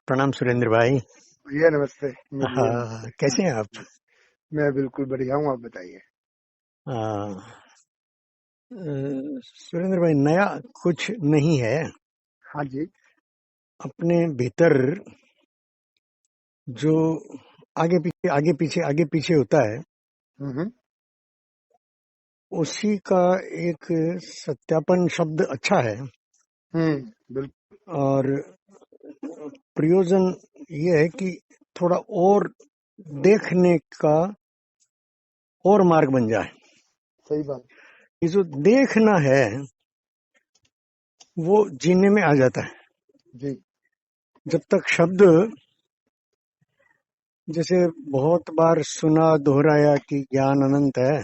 प्रणाम सुरेंद्र भाई। भैया नमस्ते। मिलिए हाँ, नमस्ते। कैसे हैं आप? मैं बिल्कुल बढ़िया हूँ, आप बताइए। हाँ, सुरेंद्र भाई, नया कुछ नहीं है। हाँ जी। अपने भीतर जो आगे पीछे होता है, हम्म। उसी का एक सत्यापन शब्द अच्छा है। बिल्कुल। और प्रयोजन ये है कि थोड़ा और देखने का और मार्ग बन जाए। सही बात। ये जो देखना है वो जीने में आ जाता है। जी। जब तक शब्द, जैसे बहुत बार सुना दोहराया कि ज्ञान अनंत है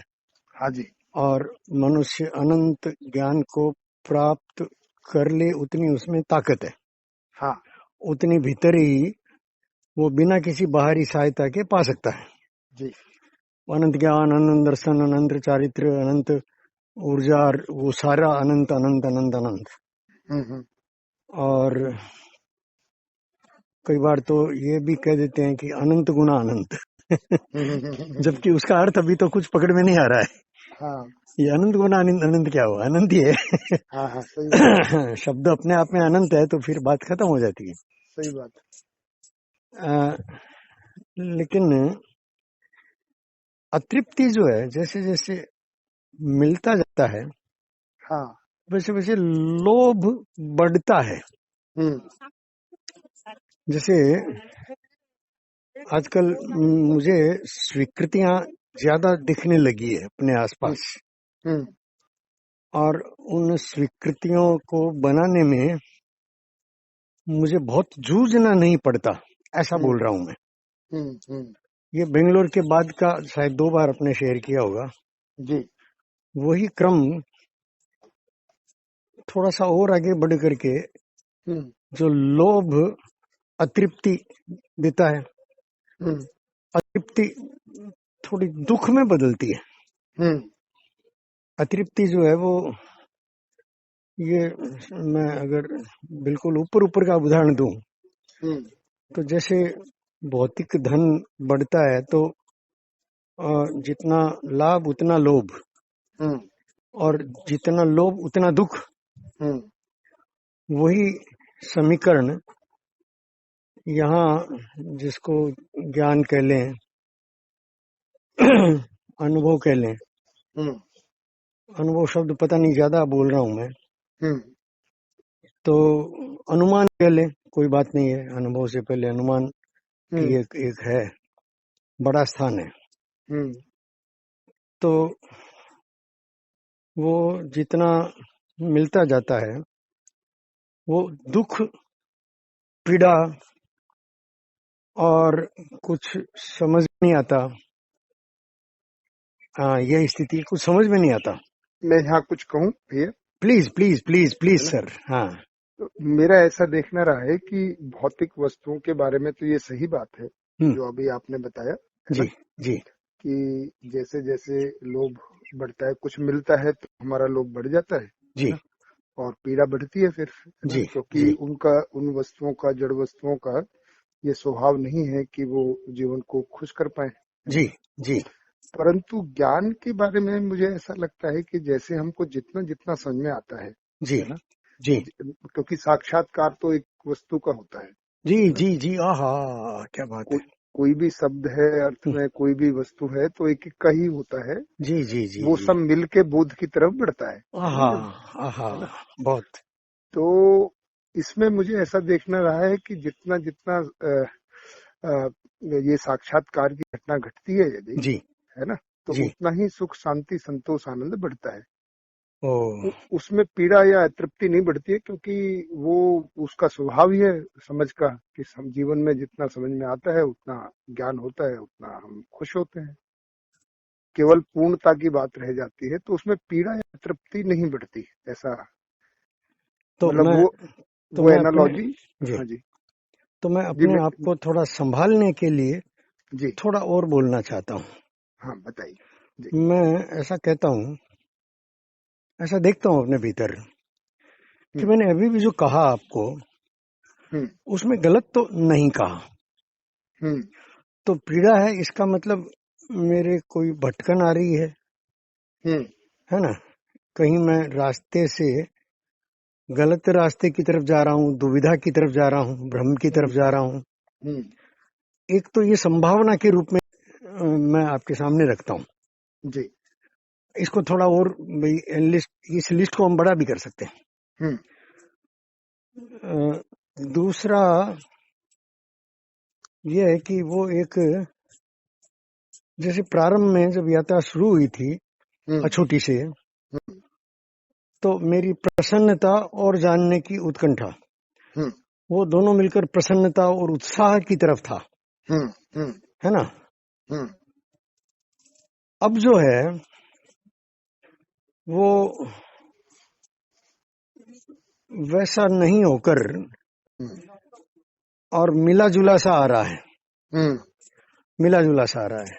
हाँ जी। और मनुष्य अनंत ज्ञान को प्राप्त कर ले, उतनी उसमें ताकत है, हाँ उतनी भीतर ही वो बिना किसी बाहरी सहायता के पा सकता है। जी। अनंत ज्ञान, अनंत दर्शन, अनंत चारित्र, अनंत ऊर्जा, और वो सारा अनंत अनंत अनंत अनंत। हम्म। और कई बार तो ये भी कह देते हैं कि अनंत गुना अनंत। जबकि उसका अर्थ अभी तो कुछ पकड़ में नहीं आ रहा है। हाँ ये अनंत गुना अनंत अनंत क्या हुआ? अनंत ही हाँ हाँ, सही बात। है। शब्द अपने आप में अनंत है तो फिर बात खत्म हो जाती है। सही बात। आ, लेकिन अतृप्ति जो है, जैसे जैसे मिलता जाता है हाँ। वैसे वैसे लोभ बढ़ता है। हम्म जैसे आजकल मुझे स्वीकृतियां ज्यादा दिखने लगी है अपने हम्म आसपास। हम्म और उन स्वीकृतियों को बनाने में मुझे बहुत जूझना नहीं पड़ता, ऐसा हम्म बोल रहा हूं मैं। हम्म। ये बेंगलोर के बाद का शायद 2 बार अपने शेयर किया होगा। जी। वही क्रम थोड़ा सा और आगे बढ़ करके हम्म जो लोभ अतृप्ति देता है, हम्म अतृप्ति थोड़ी दुख में बदलती है। हम्म अतृप्ति जो है वो, ये मैं अगर बिल्कुल ऊपर ऊपर का उदाहरण दूं हम्म तो जैसे भौतिक धन बढ़ता है तो जितना लाभ उतना लोभ, हम्म और जितना लोभ उतना दुख। हम्म वही समीकरण यहाँ, जिसको ज्ञान कह लें, अनुभव कह लें, हम्म अनुभव शब्द पता नहीं ज्यादा बोल रहा हूं मैं, हम्म तो अनुमान कह लें, कोई बात नहीं है। अनुभव से पहले अनुमान की हम्म एक है, बड़ा स्थान है। हम्म तो वो जितना मिलता जाता है वो दुख, पीड़ा, और कुछ समझ नहीं आता। हाँ, ये स्थिति कुछ समझ में नहीं आता। मैं यहाँ कुछ कहूँ भैया? प्लीज प्लीज प्लीज प्लीज है ना? सर। हाँ। तो मेरा ऐसा देखना रहा है कि भौतिक वस्तुओं के बारे में तो ये सही बात है हम्म। जो अभी आपने बताया, है ना? जी जी कि जैसे जैसे लोभ बढ़ता है, कुछ मिलता है तो हमारा लोभ बढ़ जाता है जी ना? और पीड़ा बढ़ती है फिर, है ना? जी क्योंकि जी उनका, उन वस्तुओं का, जड़ वस्तुओं का ये स्वभाव नहीं है कि वो जीवन को खुश कर पाए, है ना? जी जी परंतु ज्ञान के बारे में मुझे ऐसा लगता है कि जैसे हमको जितना जितना समझ में आता जी है ना? जी क्योंकि साक्षात्कार तो एक वस्तु का होता जी है ना? जी जी। आहा, क्या बात है। कोई कोई भी शब्द है, अर्थ में कोई भी वस्तु है तो एक एक का ही होता है। जी जी जी वो जी। सब मिल के बोध की तरफ बढ़ता है, आहा, समझे? आहा, है ना? बहुत। तो इसमें मुझे ऐसा देखना रहा है कि जितना जितना अ, ये साक्षात्कार की घटना घटती है यदि, जी है ना, तो जी। उतना ही सुख, शांति, संतोष, आनंद बढ़ता है। ओ। उसमें पीड़ा या तृप्ति नहीं बढ़ती है, क्योंकि वो उसका स्वभाव ही है समझ का, कि जीवन में जितना समझ में आता है उतना ज्ञान होता है, उतना हम खुश होते हैं। केवल पूर्णता की बात रह जाती है, तो उसमें पीड़ा या तृप्ति नहीं बढ़ती ऐसा, तो मतलब मैं तो वो मैं अपने एनालॉजी। जी हाँ जी। तो मैं जी अपने आप को थोड़ा संभालने के लिए जी। थोड़ा और बोलना चाहता हूँ। हाँ बताइए। जी। मैं ऐसा कहता हूँ, ऐसा देखता हूँ अपने भीतर कि हम्म मैंने अभी भी जो कहा आपको, उसमें गलत तो नहीं कहा, तो पीड़ा है इसका मतलब मेरे कोई भटकन आ रही है ना, कहीं मैं रास्ते से गलत रास्ते की तरफ जा रहा हूँ, दुविधा की तरफ जा रहा हूँ, भ्रम की तरफ जा रहा हूँ। एक तो ये संभावना के रूप में मैं आपके सामने रखता हूँ जी। इसको थोड़ा और इस लिस्ट को हम बड़ा भी कर सकते हैं। दूसरा ये है कि वो एक जैसे प्रारंभ में जब यात्रा शुरू हुई थी अछूती से, तो मेरी प्रसन्नता और जानने की उत्कंठा, वो दोनों मिलकर प्रसन्नता और उत्साह की तरफ था, है ना। अब जो है वो वैसा नहीं होकर और मिला जुला सा आ रहा है, मिला जुला सा आ रहा है।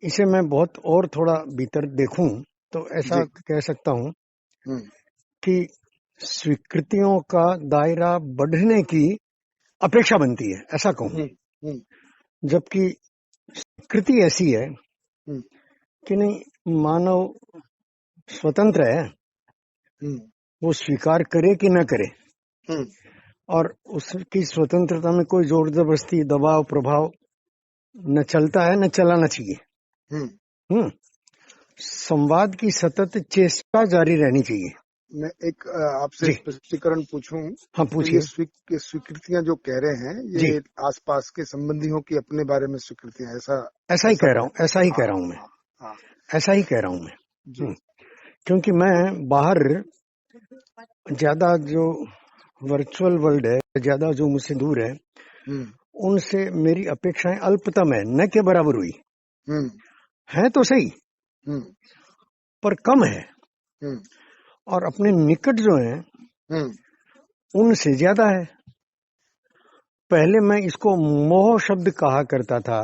इसे मैं बहुत और थोड़ा भीतर देखूं तो ऐसा कह सकता हूं कि स्वीकृतियों का दायरा बढ़ने की अपेक्षा बनती है, ऐसा कहूं। जबकि स्वीकृति ऐसी है कि नहीं, मानव स्वतंत्र है, वो स्वीकार करे कि न करे, और उसकी स्वतंत्रता में कोई जोर जबरदस्ती दबाव प्रभाव न चलता है न चलाना चाहिए। संवाद की सतत चेष्टा जारी रहनी चाहिए। मैं एक आपसे स्पष्टीकरण पूछूं? हाँ, तो पूछिए। ये स्वीकृतियां जो कह रहे हैं, ये आसपास के संबंधियों की अपने बारे में स्वीकृतियां, ऐसा ही कह रहा हूँ, ऐसा ही कह रहा हूँ मैं, ऐसा ही कह रहा हूँ मैं। क्योंकि मैं बाहर ज्यादा जो वर्चुअल वर्ल्ड है, ज्यादा जो मुझसे दूर है, उनसे मेरी अपेक्षाएं अल्पतम है, न के बराबर हुई है तो सही, पर कम है। और अपने निकट जो है उनसे ज्यादा है। पहले मैं इसको मोह शब्द कहा करता था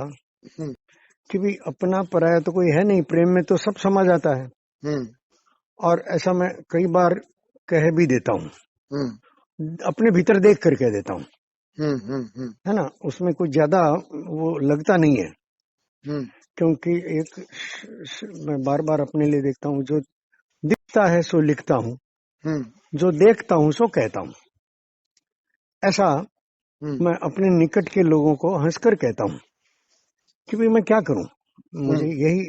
कि भी अपना पराया तो कोई है नहीं, प्रेम में तो सब समा जाता है। और ऐसा मैं कई बार कह भी देता हूँ, अपने भीतर देख कर कह देता हूँ, है ना। उसमें कुछ ज्यादा वो लगता नहीं है, क्योंकि मैं बार बार अपने लिए देखता हूँ, जो दिखता है सो लिखता हूँ, जो देखता हूँ सो कहता हूँ। ऐसा मैं अपने निकट के लोगों को हंसकर कहता हूँ कि भाई मैं क्या करूं, मुझे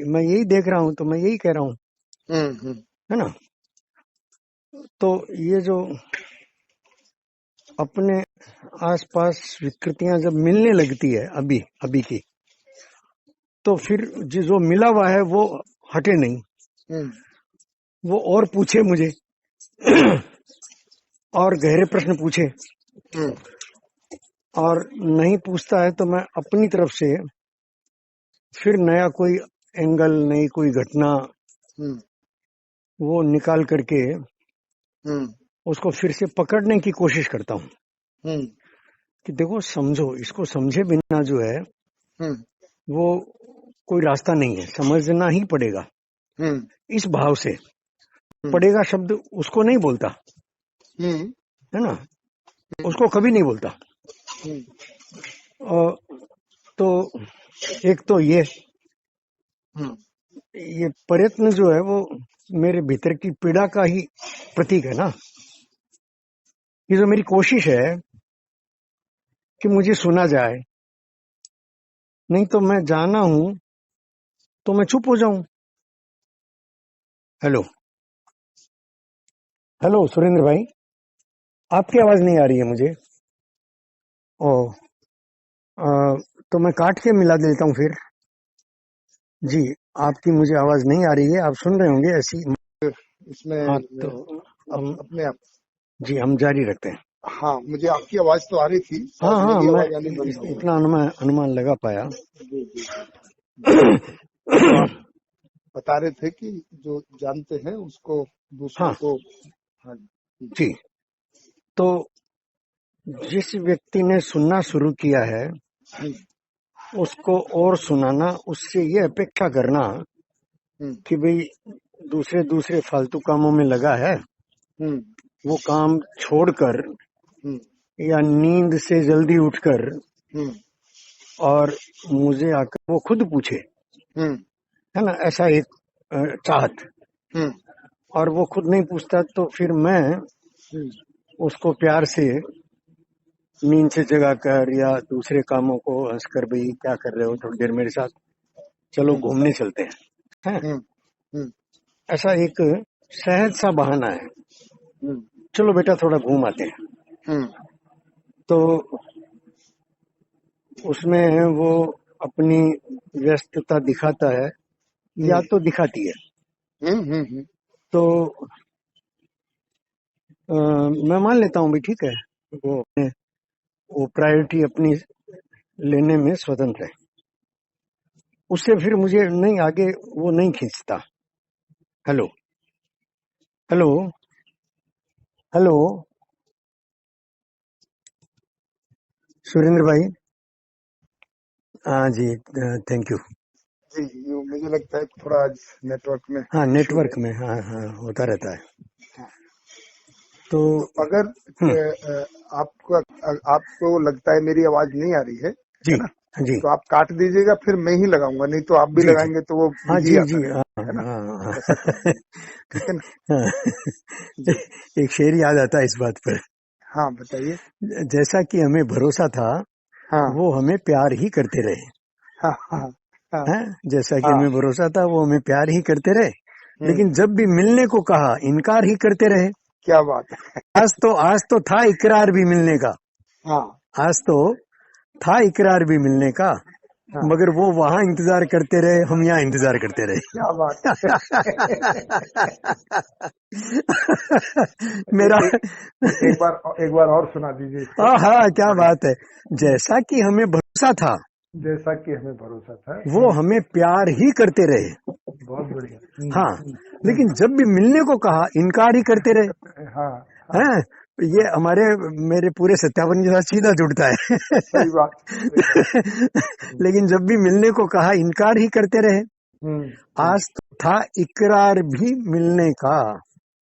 मैं यही देख रहा हूं तो मैं यही कह रहा हूं, है ना। तो ये जो अपने आसपास स्वीकृतियां जब मिलने लगती है अभी की, तो फिर जो मिला हुआ है वो हटे नहीं, वो और पूछे मुझे और गहरे प्रश्न पूछे, और नहीं पूछता है तो मैं अपनी तरफ से फिर नया कोई एंगल, नई कोई घटना वो निकाल करके उसको फिर से पकड़ने की कोशिश करता हूँ कि देखो समझो, इसको समझे बिना जो है वो कोई रास्ता नहीं है, समझना ही पड़ेगा। इस भाव से पड़ेगा शब्द उसको नहीं बोलता, है ना, उसको कभी नहीं बोलता। तो एक तो ये प्रयत्न जो है वो मेरे भीतर की पीड़ा का ही प्रतीक है ना। ये जो मेरी कोशिश है कि मुझे सुना जाए, नहीं तो मैं जाना हूं तो मैं चुप हो जाऊं। हेलो हेलो सुरेंद्र भाई, आपकी आवाज नहीं आ रही है मुझे। तो मैं काट के मिला देता हूँ फिर। जी, आपकी मुझे आवाज नहीं आ रही है, आप सुन रहे होंगे ऐसी इसमें। हाँ, तो हम अपने आप जी हम जारी रखते हैं। हाँ, मुझे आपकी आवाज तो आ रही थी। हाँ, मेरी मैं आवाज आनी बंद हो गई। इतना अनुमान लगा पाया। बता रहे थे कि जो जानते हैं उसको दूसरों को। हाँ जी, तो जिस व्यक्ति ने सुनना शुरू किया है उसको और सुनाना, उससे ये अपेक्षा करना कि भाई दूसरे फालतू कामों में लगा है, वो काम छोड़कर या नींद से जल्दी उठकर और मुझे आकर वो खुद पूछे, है ना, ऐसा एक चाहत। और वो खुद नहीं पूछता तो फिर मैं उसको प्यार से नींद से जगाकर या दूसरे कामों को हंसकर, भाई क्या कर रहे हो, थोड़ी देर मेरे साथ चलो घूमने चलते हैं, ऐसा एक सहज सा बहाना है, चलो बेटा थोड़ा घूम आते हैं। तो उसमें वो अपनी व्यस्तता दिखाता है या तो दिखाती है। तो मैं मान लेता हूँ भी ठीक है, वो प्रायोरिटी अपनी लेने में स्वतंत्र है, उससे फिर मुझे नहीं आगे वो नहीं खींचता। हेलो हेलो हेलो सुरेंद्र भाई। हाँ जी, थैंक यू। जी, मुझे लगता है थोड़ा आज नेटवर्क में हाँ, इशू नेटवर्क है। में, हाँ हाँ होता रहता है। हाँ, तो तो अगर आपको लगता है मेरी आवाज नहीं आ रही है जी ना, जी तो आप काट दीजिएगा, फिर मैं ही लगाऊंगा, नहीं तो आप भी जी जी, लगाएंगे तो वो हाँ बिजी जी आता जी, रहेगा, हाँ है ना। हाँ ऐसा करेंगे, ठीक है ना। हाँ। जी, एक शेर याद आता है इस बात पर, हाँ बताइए। जैसा कि हमें भरोसा था हाँ वो हमें प्यार ही करते रहे, हाँ हाँ हाँ हैं, जैसा कि हाँ। हमें भरोसा था वो हमें प्यार ही करते रहे, लेकिन हम्म, जब भी मिलने को कहा इनकार ही करते रहे। क्या बात है। आज तो था इकरार भी मिलने का, हाँ आज तो था इकरार भी मिलने का, हाँ, मगर वो वहां इंतजार करते रहे, हम यहाँ इंतजार करते क्या बात है। रहे। ए, मेरा ए, एक बार और सुना दीजिए इसको। हाँ हाँ, क्या बढ़िया। बात है, जैसा कि हमें भरोसा था जैसा कि हमें भरोसा था। वो हमें प्यार ही करते रहे। बहुत बढ़िया। हाँ, लेकिन जब भी मिलने को कहा इनकार ही करते रहे। हाँ हाँ, हैं, ये हमारे मेरे पूरे सत्यापन के साथ सीधा जुड़ता है। सही बात, सही बात। लेकिन जब भी मिलने को कहा इनकार ही करते रहे। हम्म हम्म आज तो था इकरार भी मिलने का,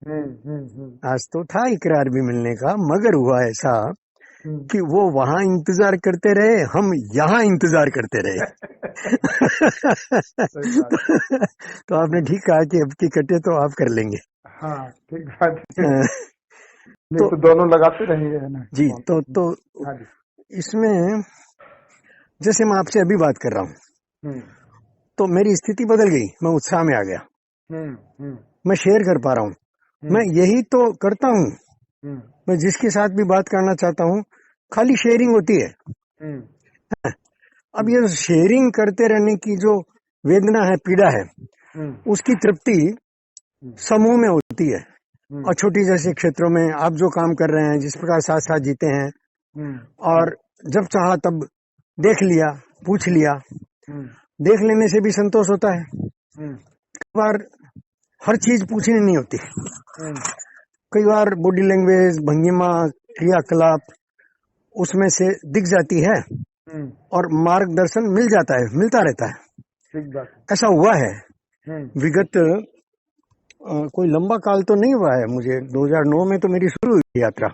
हम्म आज तो था इकरार भी मिलने का, मगर हुआ ऐसा हम्म। कि वो वहां इंतजार करते रहे, हम यहाँ इंतजार करते रहे। सही बात। तो आपने ठीक कहा कि अब की कटे तो आप कर लेंगे। हाँ, ठीक बात है। नहीं तो तो दोनों लगाते रहेंगे, है ना जी, फोन। तो हाँ जी। इसमें जैसे मैं आपसे अभी बात कर रहा हूँ हम्म तो मेरी स्थिति बदल गई, मैं उत्साह में आ गया, हम्म हम्म मैं शेयर कर पा रहा हूँ, मैं हम्म यही तो करता हूँ, हम्म मैं जिसके साथ भी बात करना चाहता हूँ खाली शेयरिंग होती है। हम्म अब ये शेयरिंग करते रहने की जो वेदना है, पीड़ा है, हम्म उसकी तृप्ति हम्म समूह में होती है। हम्म और छोटी जैसे क्षेत्रों में आप जो काम कर रहे हैं, जिस प्रकार साथ साथ जीते हैं, हम्म और जब चाहा तब देख लिया, पूछ लिया, हम्म देख लेने से भी संतोष होता है। हम्म कई बार हर चीज पूछनी नहीं होती, हम्म कई बार बॉडी लैंग्वेज, भंगिमा, क्रियाकलाप उसमें से दिख जाती है हम्म, और मार्गदर्शन मिल जाता है, मिलता रहता है। ठीक बात है। ऐसा हुआ है हम्म विगत कोई लंबा काल तो नहीं हुआ है मुझे, 2009 में तो मेरी शुरू हुई यात्रा,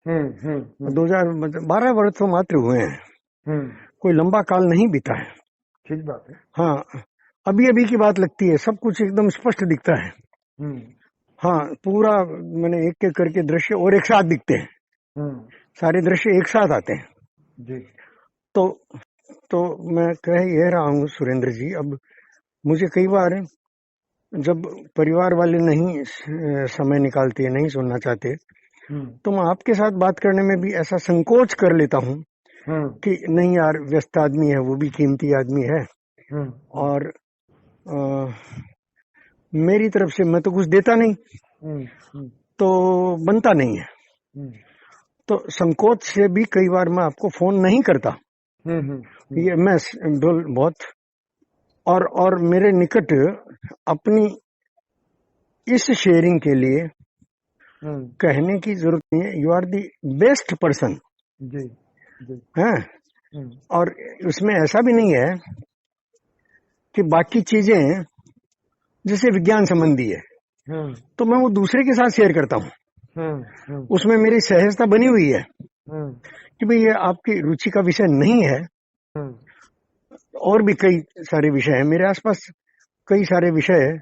हम्म हम्म 2012 वर्ष तो मात्र हुए हैं, हम्म, कोई लंबा काल नहीं बीता है। ठीक बात है। हाँ, अभी अभी की बात लगती है, सब कुछ एकदम स्पष्ट दिखता है। हम्म हाँ, पूरा मैंने एक एक करके दृश्य और एक साथ दिखते हैं, हम्म, सारे दृश्य एक साथ आते हैं। जी। तो तो मैं कह ये रहा हूँ सुरेंद्र जी, अब मुझे कई बार जब परिवार वाले नहीं समय निकालते, नहीं सुनना चाहते, हम्म तो मैं आपके साथ बात करने में भी ऐसा संकोच कर लेता हूँ हम्म कि नहीं यार, व्यस्त आदमी है, वो भी कीमती आदमी है, हम्म और अ, मेरी तरफ से मैं तो कुछ देता नहीं, हम्म हम्म तो बनता नहीं है। हम्म तो संकोच से भी कई बार मैं आपको फोन नहीं करता, हम्म ये मैं बहुत, और मेरे निकट अपनी इस शेयरिंग के लिए हम्म, कहने की जरूरत नहीं है, you are the best person जी जी। है। हम्म और उसमें ऐसा भी नहीं है कि बाकी चीजें जैसे विज्ञान संबंधी है हम्म तो मैं वो दूसरे के साथ शेयर करता हूँ, हम्म हम्म उसमें मेरी सहजता बनी हुई है। कि भाई ये आपकी रुचि का विषय नहीं है। और भी कई सारे विषय हैं मेरे आसपास, कई सारे विषय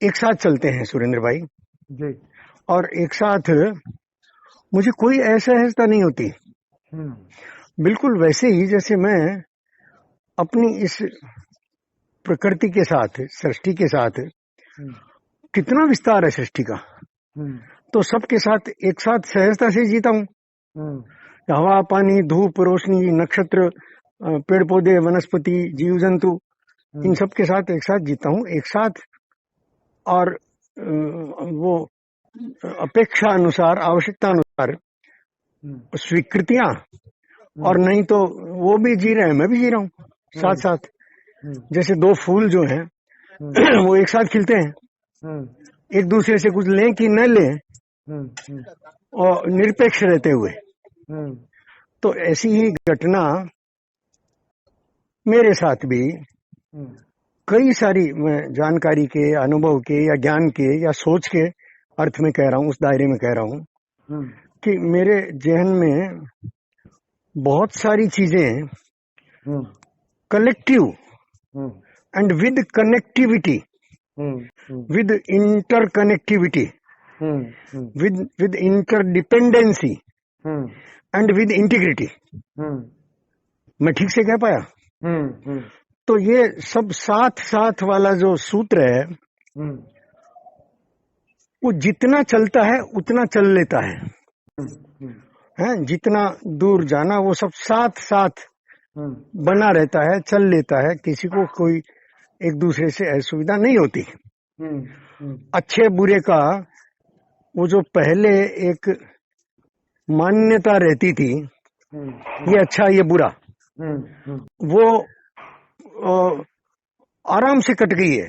एक साथ चलते हैं सुरेंद्र भाई, जी। और एक साथ मुझे कोई असहजता नहीं होती। बिल्कुल वैसे ही जैसे मैं अपनी इस प्रकृति के साथ, सृष्टि के साथ, कितना विस्तार है सृष्टि का, तो सबके साथ एक साथ सहजता से जीता हूँ। हवा, पानी, धूप, रोशनी, नक्षत्र, पेड़ पौधे, वनस्पति, जीव जंतु, इन सब के साथ एक साथ जीता हूँ, एक साथ। और वो अपेक्षा अनुसार, आवश्यकता अनुसार स्वीकृतियां, और नहीं तो वो भी जी रहे हैं, मैं भी जी रहा हूँ साथ साथ। जैसे दो फूल जो हैं वो एक साथ खिलते हैं, एक दूसरे से कुछ लें कि न लें, और निरपेक्ष रहते हुए। तो ऐसी ही घटना मेरे साथ भी कई सारी, मैं जानकारी के, अनुभव के, या ज्ञान के, या सोच के अर्थ में कह रहा हूँ, उस दायरे में कह रहा हूँ कि मेरे जहन में बहुत सारी चीजें collective and with connectivity, with interconnectivity, with interdependency and with integrity. मैं ठीक से कह पाया? तो ये सब साथ साथ वाला जो सूत्र है, वो जितना चलता है उतना चल लेता है, जितना दूर जाना वो सब साथ साथ बना रहता है, चल लेता है। किसी को कोई एक दूसरे से असुविधा नहीं होती। अच्छे बुरे का वो जो पहले एक मान्यता रहती थी, ये अच्छा ये बुरा, वो आराम से कट गई है।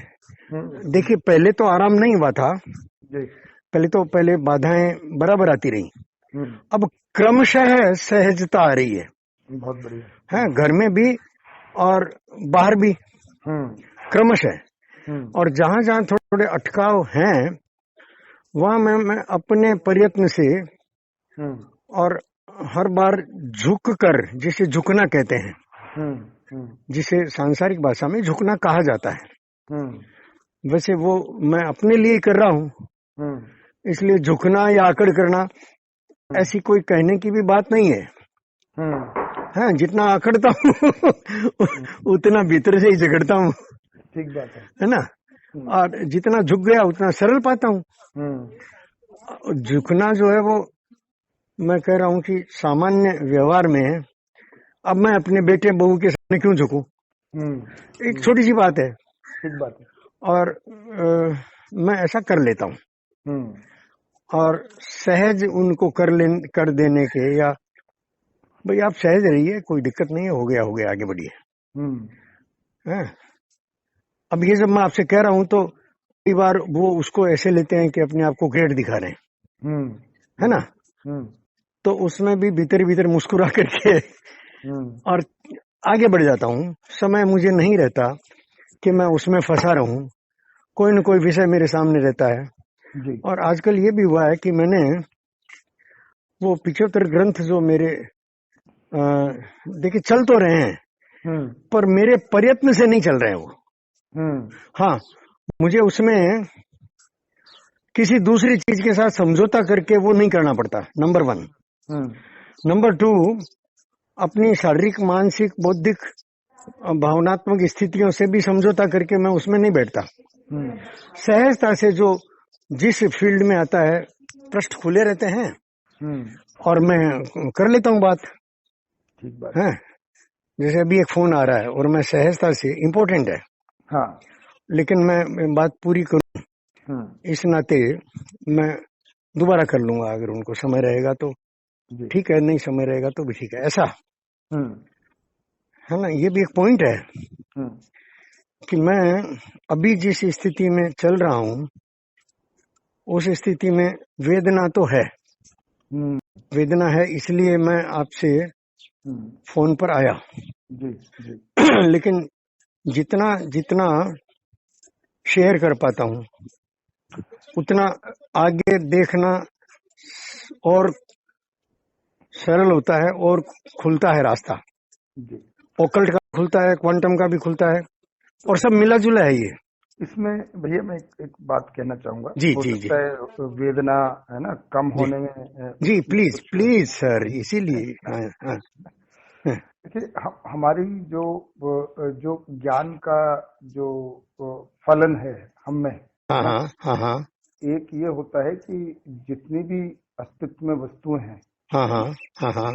देखिए पहले तो आराम नहीं हुआ था, पहले बाधाएं बराबर आती रही। अब क्रमशः सहजता आ रही है। बहुत बढ़िया है, घर में भी और बाहर भी क्रमशः। और जहां जहां थोड़े अटकाव हैं, वहां मैं अपने प्रयत्न से, और हर बार झुक कर, जिसे झुकना कहते हैं, जिसे सांसारिक भाषा में झुकना कहा जाता है, वैसे वो मैं अपने लिए कर रहा हूँ। इसलिए झुकना या आकड़ करना ऐसी कोई कहने की भी बात नहीं है। हाँ, जितना आकड़ता हूँ उतना भीतर से ही झगड़ता हूँ। ठीक बात है ना? और जितना झुक गया उतना सरल पाता हूँ। झुकना जो है वो, मैं कह रहा हूँ कि सामान्य व्यवहार में, अब मैं अपने बेटे बहू के सामने क्यों झुकूं? एक छोटी सी बात है। ठीक बात है। और मैं ऐसा कर लेता हूँ, और सहज उनको कर देने के, या भाई आप सहज रहिए, कोई दिक्कत नहीं है, हो गया आगे बढ़िए। अब ये जब मैं आपसे कह रहा हूँ तो कई बार वो उसको ऐसे लेते हैं कि अपने आप को ग्रेट दिखा रहे हैं, है ना? तो उसमें भी भीतर भीतर मुस्कुरा करके और आगे बढ़ जाता हूँ। समय मुझे नहीं रहता कि मैं उसमें फंसा रहूं, कोई न कोई विषय मेरे सामने रहता है जी। और आजकल ये भी हुआ है कि मैंने वो 75 ग्रंथ जो मेरे देखिए चल तो रहे हैं, पर मेरे प्रयत्न से नहीं चल रहे हैं वो। हाँ, मुझे उसमें किसी दूसरी चीज के साथ समझौता करके वो नहीं करना पड़ता, नंबर 1। नंबर 2, अपनी शारीरिक, मानसिक, बौद्धिक, भावनात्मक स्थितियों से भी समझौता करके मैं उसमें नहीं बैठता। सहजता से जो जिस फील्ड में आता है, पृष्ठ खुले रहते हैं और मैं कर लेता हूँ बात। ठीक बात है। जैसे अभी एक फोन आ रहा है और मैं सहजता से, इम्पोर्टेंट है, हाँ, लेकिन मैं बात पूरी करूं, इस नाते मैं दोबारा कर लूंगा अगर उनको समय रहेगा तो ठीक है, नहीं समय रहेगा तो भी ठीक है, ऐसा है ना। ये भी एक पॉइंट है कि मैं अभी जिस स्थिति में चल रहा हूं, उस स्थिति में वेदना तो है, वेदना है, इसलिए मैं आपसे फोन पर आया। जी। लेकिन जितना जितना शेयर कर पाता हूं, उतना आगे देखना और सरल होता है और खुलता है रास्ता। जी। ओकल्ट का खुलता है, क्वांटम का भी खुलता है, और सब मिला जुला है ये। इसमें भैया मैं एक बात कहना चाहूंगा, जी हो जी जी सकता है वेदना है ना कम जी होने में जी, उसमें प्लीज कुछ प्लीज सर, इसीलिए हाँ हाँ हाँ देखिए हमारी जो ज्ञान का जो फलन है हम में, हाँ है ना, हाँ हाँ हाँ एक ये होता है कि जितनी भी अस्तित्व में वस्तुएं हैं, हाँ हाँ हाँ हाँ,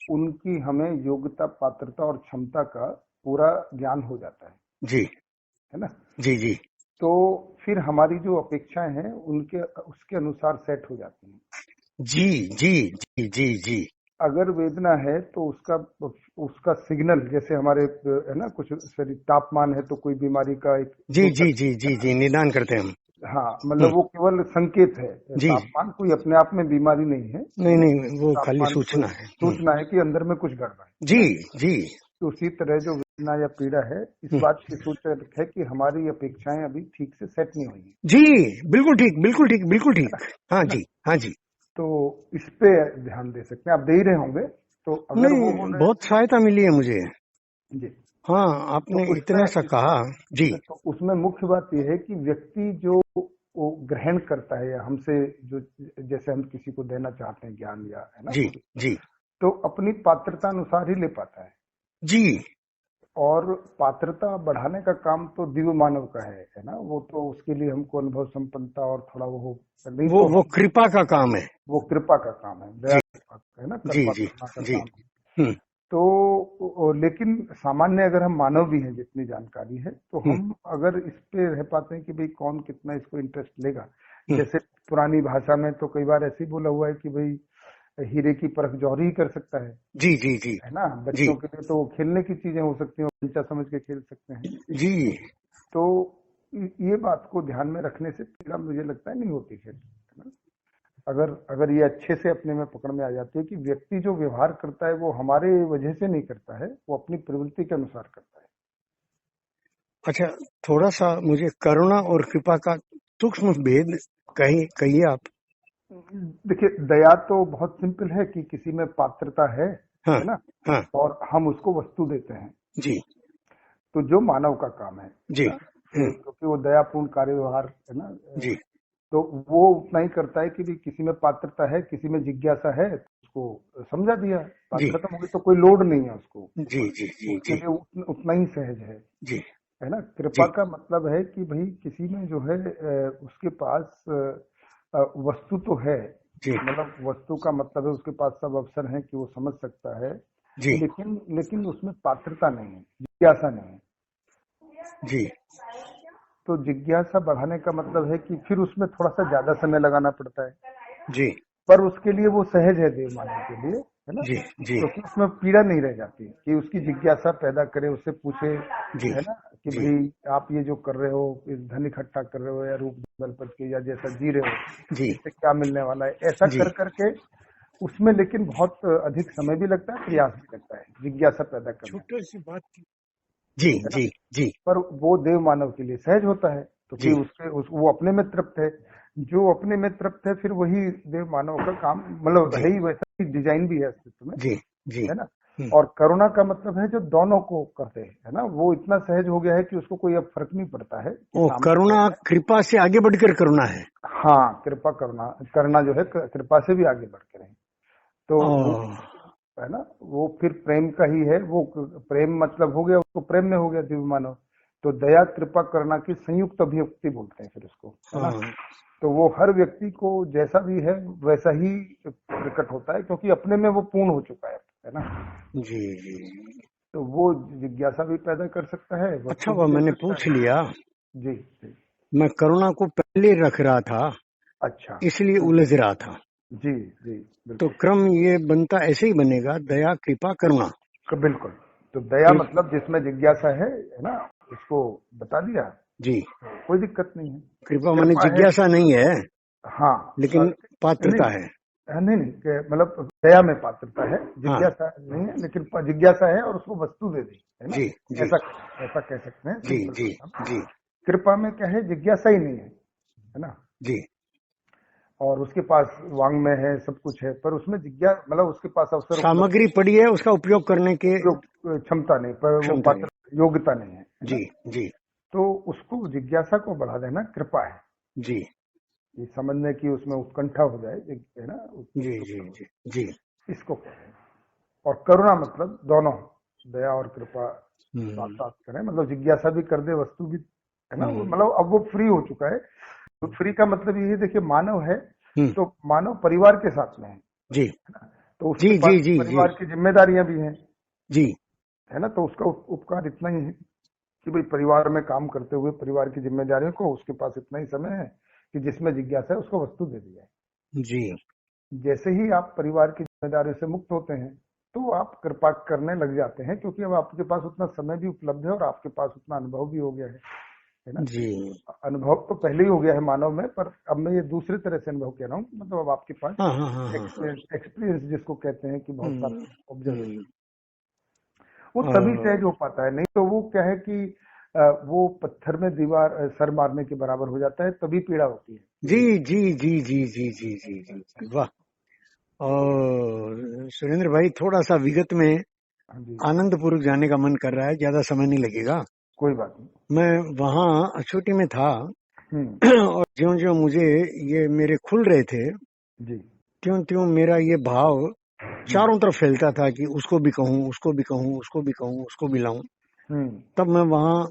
उनकी हमें योग्यता, पात्रता और क्षमता का पूरा ज्ञान हो जाता जी है ना। जी जी तो फिर हमारी जो अपेक्षाएं हैं उनके उसके अनुसार सेट हो जाती हैं। जी जी जी जी जी अगर वेदना है तो उसका उसका सिग्नल, जैसे हमारे है ना कुछ शरीर तापमान है तो कोई बीमारी का एक जी हो जी सकता जी है जी ना। जी, निदान करते हैं हम। हाँ, मतलब हम्म, वो केवल संकेत है, जी, तापमान कोई अपने आप में बीमारी नहीं है नहीं ना। नहीं, वो खाली तापमान कोई सूचना है। सूचना है कि अंदर में कुछ गड़बड़ है जी ना। जी तो उसी तरह जो वेदना या पीड़ा है, इस हम्म, बात की सूचक है कि हमारी अपेक्षाएं अभी ठीक से सेट नहीं हुई जी, बिल्कुल ठीक बिल्कुल ठीक बिल्कुल है ना, ठीक। हाँ है ना। जी हाँ जी। तो इस पे ध्यान दे सकते हैं, आप दे ही रहे होंगे। तो अगर वो हो नहीं, रहे बहुत सहायता मिली है मुझे। जी, हाँ, तो आपने उसमें इतना सा कहा। जी तो उसमें मुख्य बात यह है कि व्यक्ति जो वो ग्रहण करता है या हमसे जो, जैसे हम किसी को देना चाहते हैं ज्ञान या है ना जी कुछ, जी तो अपनी पात्रता अनुसार ही ले पाता है। जी, और पात्रता बढ़ाने का काम तो दिव्य मानव का है ना। वो तो उसके लिए हमको अनुभव संपन्नता और थोड़ा वो नहीं तो वो कृपा का काम है। वो कृपा का काम है, दया जी कृपा का है ना, जी कृपा जी करुणा का जी, काम है। हम्म तो लेकिन सामान्य अगर हम मानव भी हैं, जितनी जानकारी है, तो हम्म हम अगर इस पे रह पाते हैं कि भाई कौन कितना इसको इंटरेस्ट लेगा। हम्म, जैसे पुरानी भाषा में तो कई बार ऐसे ही बोला हुआ है कि भाई हीरे की परख जौहरी ही कर सकता जी जी जी है ना। जी बच्चों के लिए तो खेलने की चीजें हो सकती हैं, बच्चा समझ के खेल सकते हैं। जी। तो ये बात को ध्यान में रखने से पीड़ा मुझे लगता है नहीं होती फिर, है ना। अगर अगर ये अच्छे से अपने में पकड़ में आ जाती है कि व्यक्ति जो व्यवहार करता है वो हमारे वजह से नहीं करता है, वो अपनी प्रवृत्ति के अनुसार करता अच्छा, थोड़ा सा मुझे करुणा और कृपा का सूक्ष्म भेद कहिए आप। है। देखिए, दया तो बहुत सिंपल है कि किसी में पात्रता हाँ है ना, हाँ, और हम उसको वस्तु देते हैं। जी तो जो मानव का काम है जी, ना, क्योंकि वो दयापूर्ण कार्य व्यवहार है ना, जी तो वो उतना ही करता है कि भी किसी में पात्रता है, किसी में जिज्ञासा है, तो उसको समझा दिया, बात जी खत्म हो गई। तो कोई लोड नहीं है उसको, जी जी जी उसके जी लिए उतना ही सहज जी है ना। कृपा जी का मतलब है कि भाई किसी में जो है उसके पास वस्तु तो है, जी मतलब वस्तु का मतलब है उसके पास सब अवसर हैं कि वो समझ सकता है, जी लेकिन उसमें पात्रता नहीं है, जिज्ञासा नहीं है। जी तो जिज्ञासा बढ़ाने का मतलब है कि फिर उसमें थोड़ा सा ज्यादा समय लगाना पड़ता है, जी पर उसके लिए वो सहज है देव मानव के लिए, है ना। जी जी क्योंकि उसमें पीड़ा नहीं रह जाती कि उसकी जिज्ञासा पैदा करे, उससे पूछे, जी है ना, कि जी भाई आप ये जो कर रहे हो, इस धन इकट्ठा कर रहे हो या रूप बल पद के या जैसा जी रहे हो, जी इससे क्या मिलने वाला है, ऐसा जी कर करके उसमें लेकिन बहुत अधिक समय भी लगता है, प्रयास भी लगता है जिज्ञासा पैदा करने में, छोटी सी बात की। जी है ना। जी जी पर वो देव मानव के लिए सहज होता है, तो जी कि वो अपने में तृप्त है। जो अपने में तृप्त है फिर वही देव मानव का काम, मतलब जी है ही वैसा ही, डिजाइन भी है अस्तित्व में, जी जी, है ना। हम्म, और करुणा का मतलब है जो दोनों को करते हैं, है ना। वो इतना सहज हो गया है कि उसको कोई अब फर्क नहीं पड़ता है कि वो सामने करुणा कौन है। कृपा से आगे बढ़कर करुणा है। हाँ, कृपा करना करना जो है कृपा से भी आगे बढ़ के रहे, तो वो ओ, है ना, वो फिर प्रेम का ही है। वो प्रेम मतलब हो गया, उसको प्रेम में हो गया दिव्य मानव। तो दया कृपा करना की संयुक्त अभिव्यक्ति बोलते हैं फिर उसको, है ना। हाँ तो वो हर व्यक्ति को जैसा भी है वैसा ही प्रकट होता है, क्योंकि अपने में वो पूर्ण हो चुका है ना। जी जी। तो वो जिज्ञासा भी पैदा कर सकता है, अच्छा, वस्तु वह भी दे मैंने सकता पूछ है। लिया। जी जी। मैं करुणा को पहले रख रहा था, अच्छा। इसलिए उलझ रहा था। जी जी, तो बिल्कुल सही। क्रम ये बनता ऐसे ही बनेगा, दया कृपा करुणा। बिल्कुल। तो दया कृप मतलब जिसमें जिज्ञासा है ना, उसको बता दिया, जी, कोई दिक्कत नहीं है। कृपा माने कृपा है, जिज्ञासा नहीं है, हाँ, लेकिन नहीं पात्रता है। नहीं नहीं, मतलब दया में पात्रता है, हाँ, जिज्ञासा नहीं है, लेकिन जिज्ञासा है और उसको वस्तु दे दी, है ना। जी जी ऐसा ऐसा कह सकते हैं जी सिंपल जी भाषा में। जी कृपा में क्या है, जिज्ञासा ही नहीं है ना। जी और उसके पास वांग्मय है, सब कुछ है, पर उसमें जिज्ञासा मतलब उसके पास अवसर उपलब्ध सामग्री पड़ी है, उसका उपयोग करने के क्षमता नहीं, पर वो क्षमता नहीं। पात्र योग्यता नहीं है ना। जी जी तो उसको जिज्ञासा को बढ़ा देना कृपा है, जी ये समझने की उसमें उत्कंठा हो जाए, है ना, जी जी जी जी। इसको कहते हैं। और करुणा मतलब दोनों, दया और कृपा साथ साथ करें, मतलब जिज्ञासा भी कर दे, वस्तु भी, है ना, वो मतलब अब वो फ्री हो चुका है। तो फ्री का मतलब ये है, देखिए मानव है तो मानव परिवार के साथ में है जी ना, तो उसके जी पास जी जी जी परिवार की जिम्मेदारियां भी हैं, जी है ना, तो उसका उपकार इतना ही है कि भाई परिवार में काम करते हुए परिवार की जिम्मेदारियों को, उसके पास इतना ही समय है कि जिसमें जिज्ञासा है उसको वस्तु दे दी जाए। जी जैसे ही आप परिवार की जिम्मेदारियों से मुक्त होते हैं तो आप कृपा करने लग जाते हैं, क्योंकि अब आपके पास उतना समय भी उपलब्ध है और आपके पास उतना अनुभव भी हो गया है ना। जी। अनुभव तो पहले ही हो गया है मानव में, पर अब मैं ये दूसरी तरह से अनुभव कह रहा हूँ, मतलब अब आपके पास हाँ हाँ हाँ हाँ हाँ। एक्सपीरियंस जिसको कहते हैं कि बहुत सारा ऑब्जर्वेशन, हम्म, वो तभी सहज हो पाता है। नहीं तो वो क्या है कि वो पत्थर में दीवार सर मारने के बराबर हो जाता है, तभी पीड़ा होती है। जी जी जी जी जी जी जी जी वाह। और सुरेंद्र भाई, थोड़ा सा विगत में हाँ जी, आनंदपुर जाने का मन कर रहा है, ज्यादा समय नहीं लगेगा। कोई बात नहीं। मैं वहाँ अछूटी में था हम्म, और ज्यो ज्यो मुझे ये मेरे खुल रहे थे, जी, त्यों त्यों मेरा ये भाव हम्म, चारों तरफ फैलता था कि उसको भी कहूँ, उसको भी कहूँ, उसको भी कहूँ, उसको भी लाऊं। हम्म, तब मैं वहाँ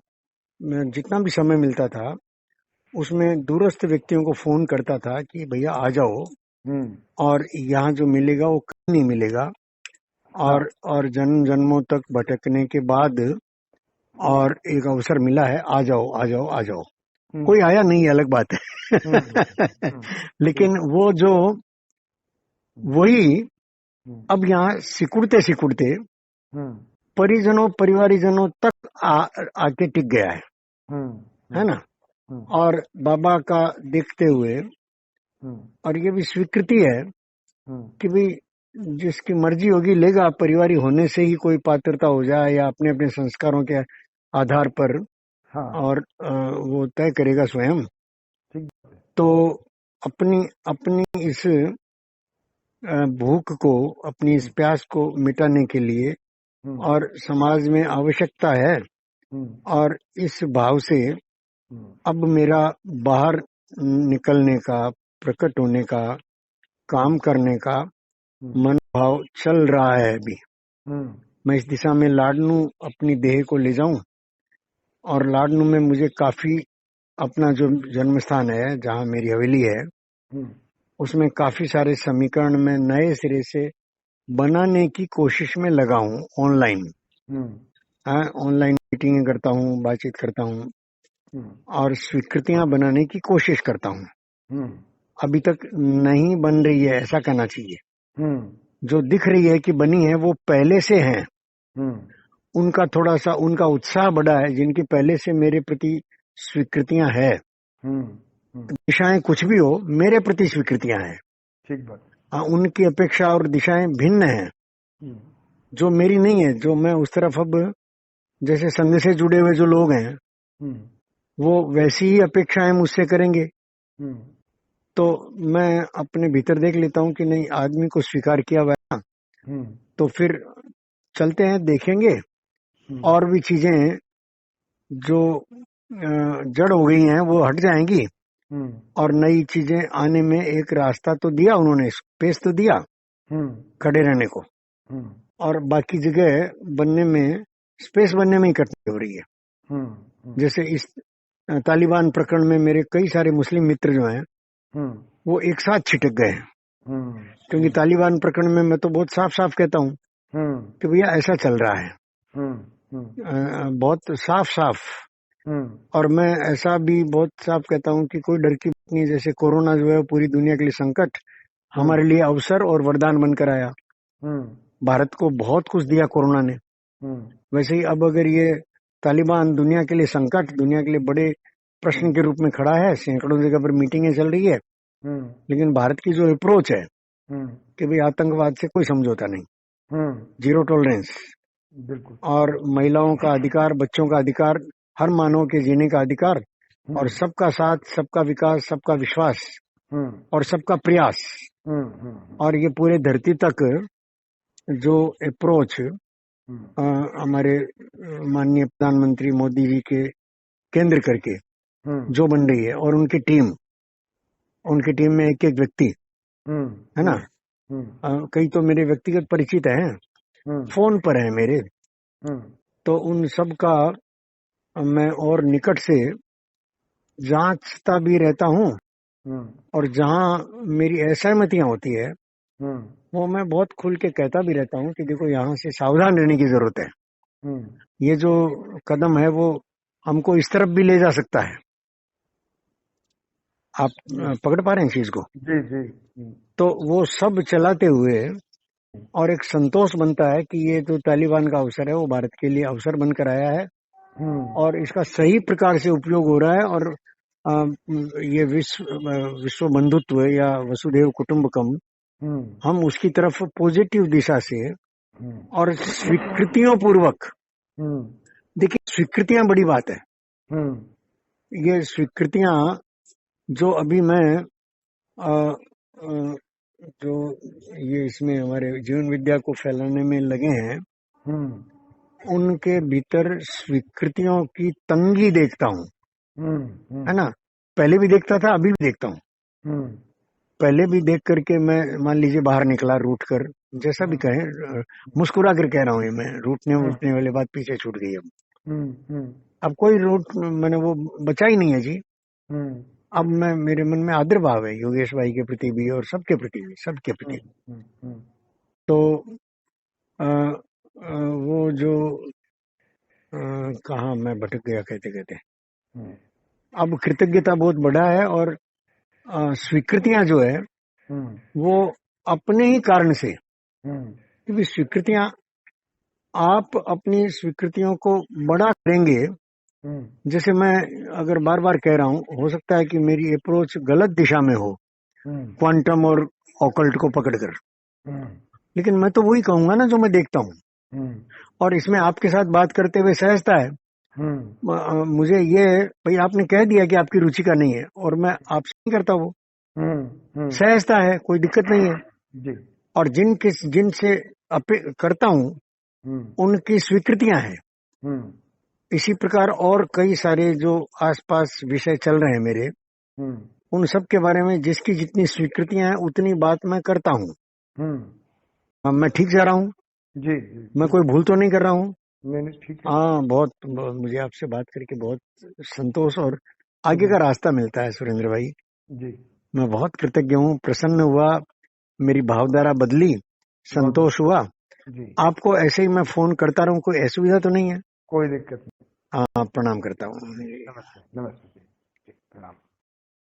जितना भी समय मिलता था उसमें दूरस्थ व्यक्तियों को फोन करता था कि भैया आ जाओ, हम्म, और यहाँ जो मिलेगा वो कहीं नहीं मिलेगा। हाँ, और जन्म जन्मों तक भटकने के बाद और एक अवसर मिला है, आ जाओ आ जाओ आ जाओ। हम्म, कोई आया नहीं, अलग बात हम्म, है हम्म, लेकिन बिल्कुल, वो जो हम्म, वही हम्म, अब यहाँ सिकुड़ते सिकुड़ते हम्म, परिजनों परिवारीजनों तक आके टिक गया हम्म, है हम्म, ना। हम्म, और बाबा का देखते हुए, हम्म, और ये भी स्वीकृति है हम्म, कि भाई जिसकी मर्जी होगी लेगा, परिवारी होने से ही कोई पात्रता हो जाए या अपने अपने संस्कारों के आधार पर, हाँ, और वो तय करेगा स्वयं। ठीक, तो अपनी अपनी इस भूख को, अपनी इस हम्म, प्यास को मिटाने के लिए, हम्म, और समाज में आवश्यकता है, हम्म, और इस भाव से हम्म, अब मेरा बाहर निकलने का, प्रकट होने का, काम हम्म, करने का हम्म, मनोभाव चल रहा है अभी। हम्म, मैं इस दिशा में लाडनू अपनी देह को ले जाऊं, और लाडनू में मुझे काफी, अपना जो जन्म स्थान है जहाँ मेरी हवेली है, हम्म, उसमें काफी सारे समीकरण में नए सिरे से बनाने की कोशिश में लगा हूँ ऑनलाइन। हम्म, हाँ, ऑनलाइन मीटिंगें करता हूँ, बातचीत करता हूँ, हम्म, और स्वीकृतियां बनाने की कोशिश करता हूँ। हम्म, अभी तक नहीं बन रही है, ऐसा कहना चाहिए। हम्म, जो दिख रही है कि बनी है वो पहले से है, हम्म, उनका थोड़ा सा उनका उत्साह बढ़ा है, जिनकी पहले से मेरे प्रति स्वीकृतियां है। हम्म, हम्म, दिशाएं कुछ भी हो, मेरे प्रति स्वीकृतियां हैं। ठीक बात, हाँ, उनकी अपेक्षा और दिशाएं भिन्न हैं, हम्म, जो मेरी नहीं है। जो मैं उस तरफ अब, जैसे संघ से जुड़े हुए जो लोग हैं, हम्म, वो वैसी ही अपेक्षाएं मुझसे करेंगे। हम्म, तो मैं अपने भीतर देख लेता हूँ कि नहीं, आदमी को स्वीकार किया हुआ है ना, हम्म, तो फिर चलते हैं, देखेंगे। हम्म, और भी चीजें जो जड़ हो गई हैं वो हट जाएंगी, हम्म, और नई चीजें आने में एक रास्ता तो दिया उन्होंने, स्पेस तो दिया हम्म, खड़े रहने को, हम्म, और बाकी जगह बनने में, स्पेस बनने में ही कठिनाई हो रही है। हम्म, हम्म, जैसे इस तालिबान प्रकरण में मेरे कई सारे मुस्लिम मित्र जो हैं हम्म, वो एक साथ छिटक गए हैं, हम्म, क्योंकि तालिबान प्रकरण में मैं तो बहुत साफ साफ कहता हूँ हम्म, कि भैया ऐसा चल रहा है, हम्म, हम्म, बहुत साफ साफ। हम्म, और मैं ऐसा भी बहुत साफ कहता हूँ कि कोई डर की बात नहीं। जैसे कोरोना जो है पूरी दुनिया के लिए संकट, हम्म, हमारे लिए अवसर और वरदान बनकर आया। हम्म, भारत को बहुत कुछ दिया कोरोना ने। हम्म, वैसे ही अब अगर ये तालिबान दुनिया के लिए संकट, दुनिया के लिए बड़े प्रश्न के रूप में खड़ा है, सैकड़ों जगह पर मीटिंगें चल रही है, हम्म, लेकिन भारत की जो अप्रोच है हम्म, कि भाई आतंकवाद से कोई समझौता नहीं, हम्म, जीरो टॉलरेंस, बिल्कुल, और महिलाओं का अधिकार, बच्चों का अधिकार, हर मानव के जीने का अधिकार, और हम्म, सबका साथ, सबका विकास, सबका विश्वास, और सबका प्रयास और ये पूरे धरती तक जो अप्रोच हमारे माननीय प्रधानमंत्री मोदी जी के केंद्र करके जो बन रही है, और उनकी टीम में एक एक व्यक्ति है ना, कई तो मेरे व्यक्तिगत परिचित हैं, फोन पर है मेरे, तो उन सब का मैं और निकट से जांचता भी रहता हूँ, और जहाँ मेरी असहमतियां होती है वो मैं बहुत खुल के कहता भी रहता हूँ कि देखो यहाँ से सावधान रहने की जरूरत है, ये जो कदम है वो हमको इस तरफ भी ले जा सकता है। आप पकड़ पा रहे हैं चीज को? जी जी। तो वो सब चलाते हुए और एक संतोष बनता है कि ये जो तालिबान का अवसर है वो भारत के लिए अवसर बनकर आया है, और इसका सही प्रकार से उपयोग हो रहा है, और ये विश्व बंधुत्व या वसुधैव कुटुंबकम, हम उसकी तरफ पॉजिटिव दिशा से और स्वीकृतियों पूर्वक, देखिए स्वीकृतियां बड़ी बात है, ये स्वीकृतियां जो अभी मैं जो ये इसमें हमारे जीवन विद्या को फैलाने में लगे हैं, उनके भीतर स्वीकृतियों की तंगी देखता हूँ, है ना। पहले भी देखता था, अभी भी देखता हूँ। पहले भी देख करके मैं मान लीजिए बाहर निकला रूट कर, जैसा भी कहें, मुस्कुरा कर कह रहा हूँ, ये मैं रूटने वाली बात पीछे छूट गई। अब कोई रूट मैंने वो बचा ही नहीं है जी। अब मैं, मेरे मन में आदर भाव है योगेश भाई के प्रति भी और सबके प्रति भी, सबके प्रति। तो वो जो कहा मैं भटक गया कहते कहते। अब कृतज्ञता बहुत बड़ा है, और स्वीकृतियां जो है वो अपने ही कारण से, क्योंकि स्वीकृतियां, आप अपनी स्वीकृतियों को बड़ा करेंगे। जैसे मैं अगर बार बार कह रहा हूँ, हो सकता है कि मेरी अप्रोच गलत दिशा में हो, क्वांटम और ऑकल्ट को पकड़कर, लेकिन मैं तो वही कहूंगा ना जो मैं देखता हूँ। और इसमें आपके साथ बात करते हुए सहजता है। मुझे ये, भाई आपने कह दिया कि आपकी रुचि का नहीं है, और मैं आपसे नहीं करता, वो सहजता है, कोई दिक्कत नहीं है। और जिनसे करता हूँ उनकी स्वीकृतियां हैं। इसी प्रकार और कई सारे जो आसपास विषय चल रहे हैं मेरे, उन सब के बारे में जिसकी जितनी स्वीकृतियां हैं उतनी बात मैं करता हूँ। मैं ठीक जा रहा हूँ जी, मैं कोई भूल तो नहीं कर रहा हूँ? मैंने ठीक है। हाँ, बहुत मुझे आपसे बात करके बहुत संतोष और आगे का रास्ता मिलता है सुरेंद्र भाई जी। मैं बहुत कृतज्ञ हूँ, प्रसन्न हुआ, मेरी भावधारा बदली, संतोष हुआ जी। आपको ऐसे ही मैं फोन करता रहूं, कोई असुविधा तो नहीं है? कोई दिक्कत नहीं। हाँ, प्रणाम करता हूँ। नमस्ते। नमस्ते जी, प्रणाम।